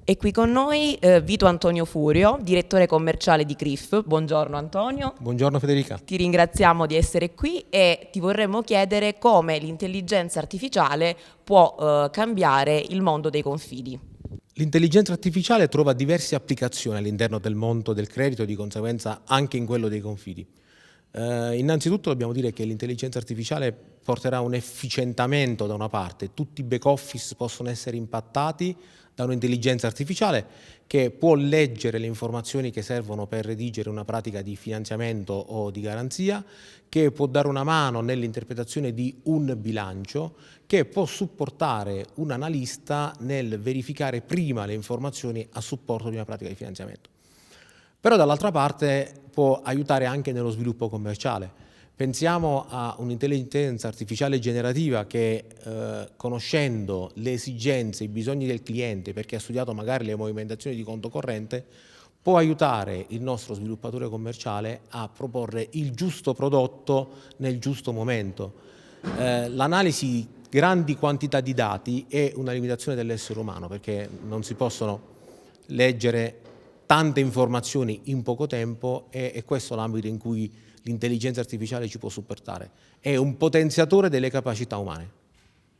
È qui con noi Vito Antonio Furio, direttore commerciale di CRIF. Buongiorno Antonio. Buongiorno Federica. Ti ringraziamo di essere qui e ti vorremmo chiedere come l'intelligenza artificiale può cambiare il mondo dei confidi. L'intelligenza artificiale trova diverse applicazioni all'interno del mondo del credito e di conseguenza anche in quello dei confidi. Innanzitutto dobbiamo dire che l'intelligenza artificiale porterà un efficientamento da una parte, tutti i back office possono essere impattati da un'intelligenza artificiale che può leggere le informazioni che servono per redigere una pratica di finanziamento o di garanzia, che può dare una mano nell'interpretazione di un bilancio, che può supportare un analista nel verificare prima le informazioni a supporto di una pratica di finanziamento. Però dall'altra parte può aiutare anche nello sviluppo commerciale. Pensiamo a un'intelligenza artificiale generativa che conoscendo le esigenze, i bisogni del cliente, perché ha studiato magari le movimentazioni di conto corrente, può aiutare il nostro sviluppatore commerciale a proporre il giusto prodotto nel giusto momento. L'analisi di grandi quantità di dati è una limitazione dell'essere umano perché non si possono leggere tante informazioni in poco tempo e è questo l'ambito in cui l'intelligenza artificiale ci può supportare. È un potenziatore delle capacità umane.